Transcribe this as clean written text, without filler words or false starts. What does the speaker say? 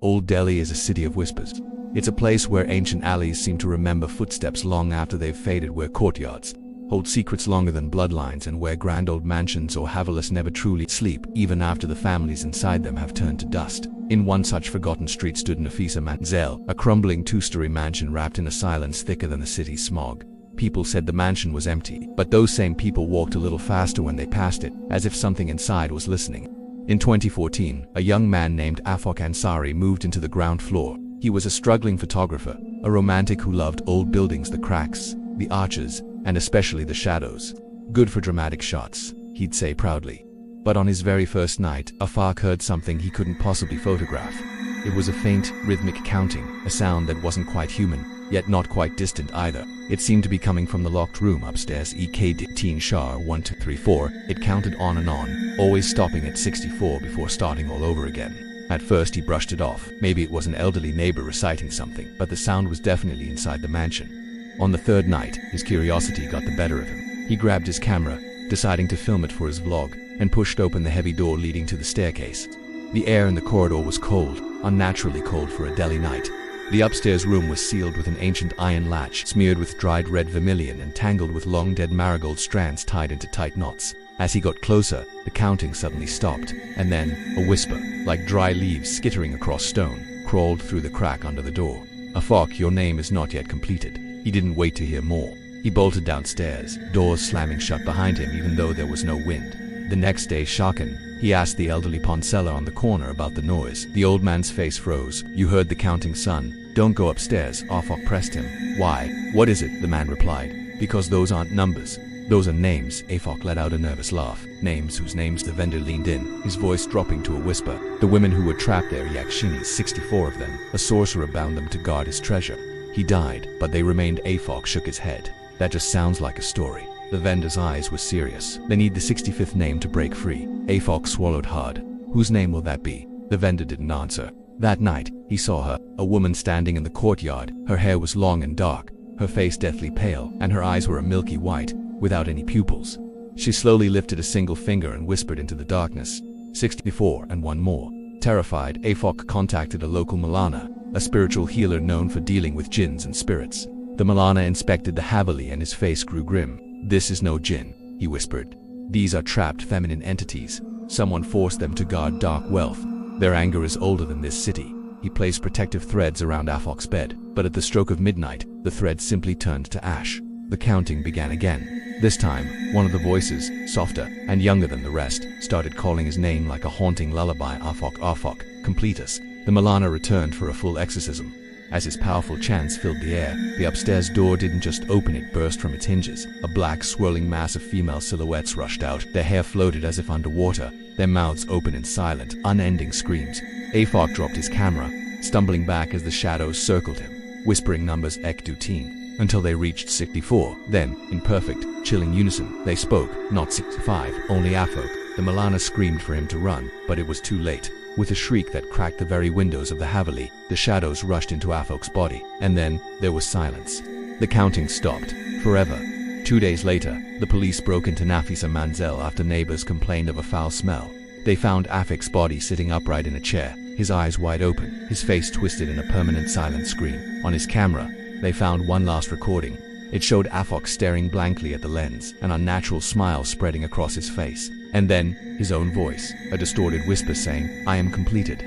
Old Delhi is a city of whispers. It's a place where ancient alleys seem to remember footsteps long after they've faded, where courtyards hold secrets longer than bloodlines, and where grand old mansions or havelis never truly sleep, even after the families inside them have turned to dust. In one such forgotten street stood Nafisa Manzel, a crumbling two-story mansion wrapped in a silence thicker than the city's smog. People said the mansion was empty, but those same people walked a little faster when they passed it, as if something inside was listening. In 2014, a young man named Afaq Ansari moved into the ground floor. He was a struggling photographer, a romantic who loved old buildings, the cracks, the arches, and especially the shadows. Good for dramatic shots, he'd say proudly. But on his very first night, Afaq heard something he couldn't possibly photograph. It was a faint, rhythmic counting, a sound that wasn't quite human, yet not quite distant either. It seemed to be coming from the locked room upstairs. EK Shah 1 2 3 4. It counted on and on, always stopping at 64 before starting all over again. At first he brushed it off. Maybe it was an elderly neighbor reciting something, but the sound was definitely inside the mansion. On the third night, his curiosity got the better of him. He grabbed his camera, deciding to film it for his vlog, and pushed open the heavy door leading to the staircase. The air in the corridor was cold, unnaturally cold for a Delhi night. The upstairs room was sealed with an ancient iron latch, smeared with dried red vermilion and tangled with long-dead marigold strands tied into tight knots. As he got closer, the counting suddenly stopped, and then a whisper, like dry leaves skittering across stone, crawled through the crack under the door. "Afaq, your name is not yet completed." He didn't wait to hear more. He bolted downstairs, doors slamming shut behind him even though there was no wind. The next day, shaken, he asked the elderly pawn seller on the corner about the noise. The old man's face froze. "You heard the counting, son. Don't go upstairs." Afaq pressed him. "Why? What is it?" the man replied. "Because those aren't numbers. Those are names." Afaq let out a nervous laugh. "Names? Whose names?" The vendor leaned in, his voice dropping to a whisper. "The women who were trapped there, Yakshinis, 64 of them. A sorcerer bound them to guard his treasure. He died, but they remained." Afaq shook his head. "That just sounds like a story." The vendor's eyes were serious. "They need the 65th name to break free." Afaq swallowed hard. "Whose name will that be?" The vendor didn't answer. That night, he saw her, a woman standing in the courtyard. Her hair was long and dark, her face deathly pale, and her eyes were a milky white, without any pupils. She slowly lifted a single finger and whispered into the darkness, 64 and one more. Terrified, Afaq contacted a local Maulana, a spiritual healer known for dealing with jinns and spirits. The Maulana inspected the Haveli and his face grew grim. "This is no jinn," he whispered. "These are trapped feminine entities. Someone forced them to guard dark wealth. Their anger is older than this city." He placed protective threads around Afaq's bed, but at the stroke of midnight, the threads simply turned to ash. The counting began again. This time, one of the voices, softer and younger than the rest, started calling his name like a haunting lullaby. "Afaq, Afaq, complete us." The Maulana returned for a full exorcism. As his powerful chants filled the air, the upstairs door didn't just open, it burst from its hinges. A black, swirling mass of female silhouettes rushed out. Their hair floated as if underwater, their mouths open in silent, unending screams. Afaq dropped his camera, stumbling back as the shadows circled him, whispering numbers ek du teen, until they reached 64. Then, in perfect, chilling unison, they spoke, not 65, only Afaq. The Maulana screamed for him to run, but it was too late. With a shriek that cracked the very windows of the Haveli, the shadows rushed into Afaq's body, and then there was silence. The counting stopped, forever. 2 days later, the police broke into Nafisa Manzel after neighbors complained of a foul smell. They found Afaq's body sitting upright in a chair, his eyes wide open, his face twisted in a permanent silent scream. On his camera, they found one last recording. It showed Afaq staring blankly at the lens, an unnatural smile spreading across his face. And then, his own voice, a distorted whisper saying, "I am completed."